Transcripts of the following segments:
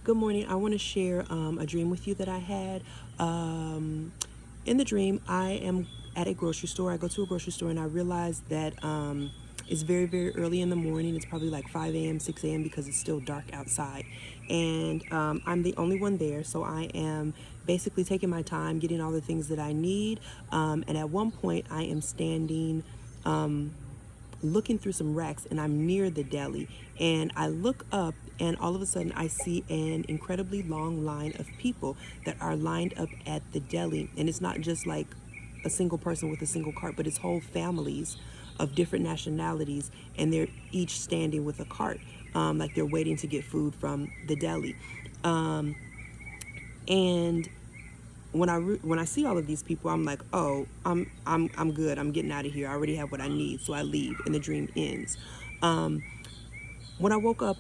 Good morning. I want to share a dream with you that I had. In the dream, I am at a grocery store. I go to a grocery store and I realize that it's very, very early in the morning. It's probably like 5 a.m., 6 a.m. because it's still dark outside. And I'm the only one there. So I am basically taking my time, getting all the things that I need. And at one point, I am standing looking through some racks and I'm near the deli and I look up and all of a sudden I see an incredibly long line of people that are lined up at the deli, and it's not just like a single person with a single cart, but it's whole families of different nationalities, and they're each standing with a cart, like they're waiting to get food from the deli. And when I see all of these people, I'm like, oh, I'm good. I'm getting out of here. I already have what I need, so I leave, and the dream ends. When I woke up,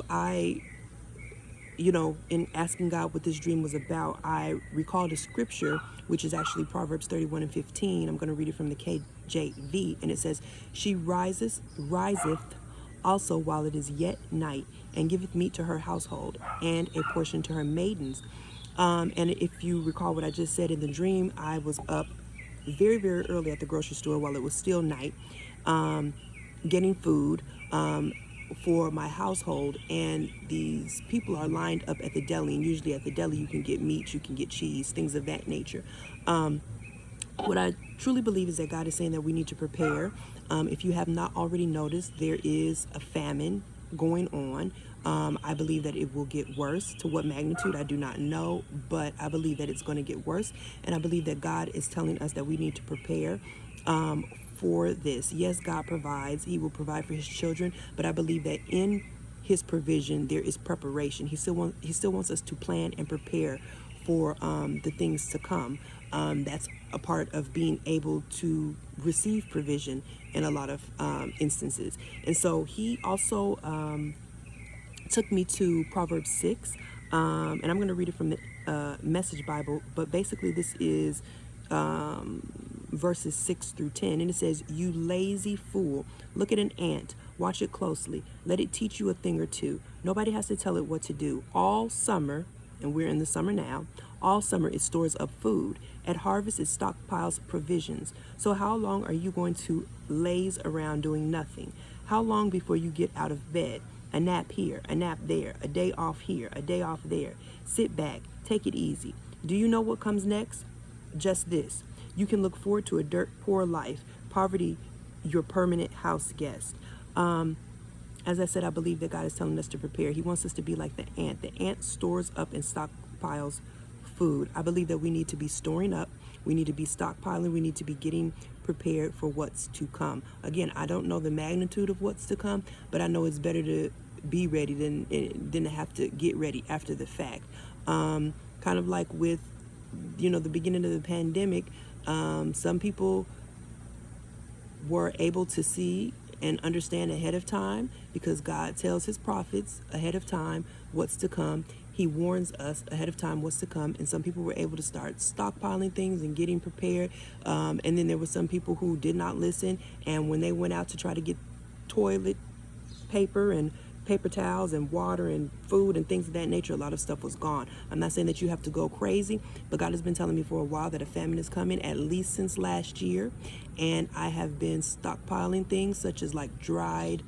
in asking God what this dream was about, I recalled a scripture, which is actually Proverbs 31:15. I'm going to read it from the KJV, and it says, "She riseth also while it is yet night, and giveth meat to her household, and a portion to her maidens." And if you recall what I just said in the dream, I was up very, very early at the grocery store while it was still night, getting food for my household, and these people are lined up at the deli. And usually at the deli, you can get meat, you can get cheese, things of that nature. What I truly believe is that God is saying that we need to prepare. If you have not already noticed, there is a famine going on. I believe that it will get worse. To what magnitude, I do not know, but I believe that it's going to get worse. And I believe that God is telling us that we need to prepare for this. Yes, God provides. He will provide for his children, but I believe that in his provision, there is preparation. He still wants us to plan and prepare for the things to come. That's a part of being able to receive provision in a lot of instances. And so he also took me to Proverbs 6, and I'm going to read it from the Message Bible, but basically this is verses 6 through 10, and it says, "You lazy fool, look at an ant, watch it closely, let it teach you a thing or two. Nobody has to tell it what to do. All summer," and we're in the summer now, "all summer it stores up food. At harvest it stockpiles provisions. So how long are you going to laze around doing nothing? How long before you get out of bed? A nap here, a nap there, a day off here, a day off there. Sit back, take it easy. Do you know what comes next? Just this. You can look forward to a dirt poor life, poverty your permanent house guest." As I said, I believe that God is telling us to prepare. He wants us to be like the ant. The ant stores up and stockpiles food. I believe that we need to be storing up. We need to be stockpiling. We need to be getting prepared for what's to come. Again, I don't know the magnitude of what's to come, but I know it's better to be ready than to have to get ready after the fact. Kind of like with, the beginning of the pandemic, some people were able to see and understand ahead of time because God tells his prophets ahead of time what's to come. He warns us ahead of time what's to come, and some people were able to start stockpiling things and getting prepared. And then there were some people who did not listen, and when they went out to try to get toilet paper and paper towels and water and food and things of that nature, a lot of stuff was gone. I'm not saying that you have to go crazy, but God has been telling me for a while that a famine is coming, at least since last year. And I have been stockpiling things such as like dried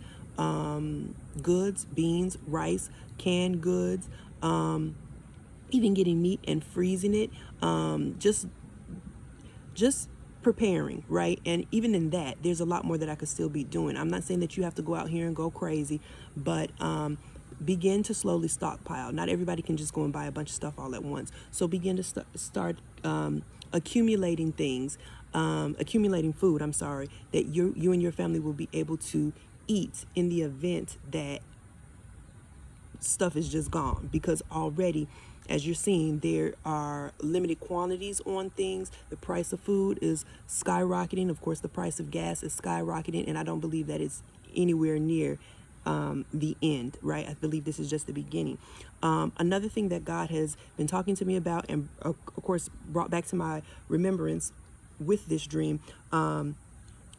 goods, beans, rice, canned goods, even getting meat and freezing it, just preparing, right? And even in that, there's a lot more that I could still be doing. I'm not saying that you have to go out here and go crazy, but begin to slowly stockpile. Not everybody can just go and buy a bunch of stuff all at once. So begin to start accumulating things, accumulating food, that you and your family will be able to eat in the event that stuff is just gone, because already, as you're seeing, there are limited quantities on things. The price of food is skyrocketing. Of course, the price of gas is skyrocketing, and I don't believe that it's anywhere near the end, right? I believe this is just the beginning. Another thing that God has been talking to me about, and of course brought back to my remembrance with this dream,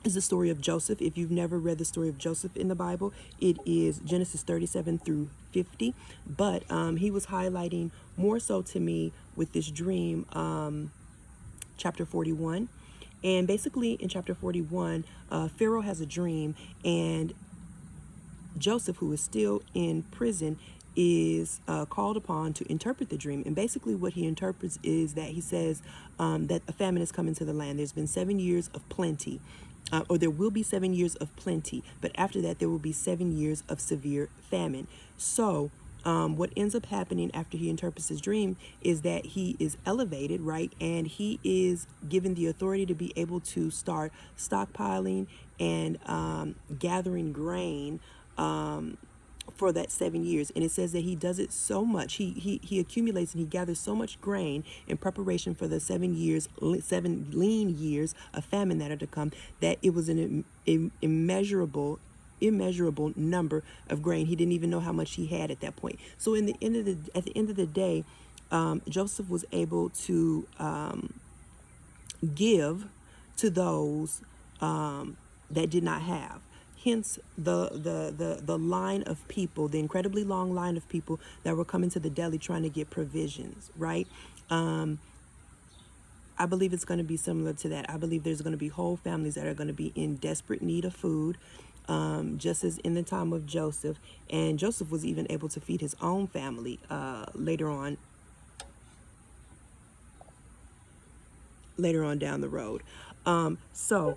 is the story of Joseph. If you've never read the story of Joseph in the Bible, it is Genesis 37 through 50. But he was highlighting more so to me with this dream, chapter 41. And basically in chapter 41, Pharaoh has a dream, and Joseph, who is still in prison, is called upon to interpret the dream. And basically what he interprets is that he says that a famine is coming to the land. There's been 7 years of plenty, or there will be 7 years of plenty, but after that there will be 7 years of severe famine. So what ends up happening after he interprets his dream is that he is elevated, right? And he is given the authority to be able to start stockpiling and gathering grain for that 7 years. And it says that he does it so much, he accumulates and he gathers so much grain in preparation for the 7 years, 7 lean years of famine that are to come, that it was an immeasurable number of grain. He didn't even know how much he had at that point. So at the end of the day, Joseph was able to give to those that did not have. Hence the line of people, the incredibly long line of people that were coming to the deli trying to get provisions, right? I believe it's going to be similar to that. I believe there's going to be whole families that are going to be in desperate need of food, just as in the time of Joseph. And Joseph was even able to feed his own family later on down the road. So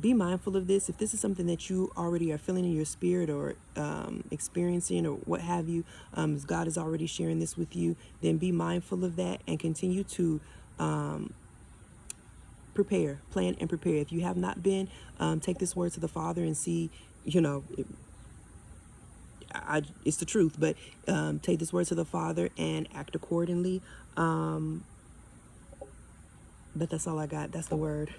be mindful of this. If this is something that you already are feeling in your spirit or experiencing or what have you, as God is already sharing this with you, then be mindful of that and continue to prepare, plan and prepare. If you have not been, take this word to the Father and see, it's the truth, but take this word to the Father and act accordingly. But that's all I got. That's the word.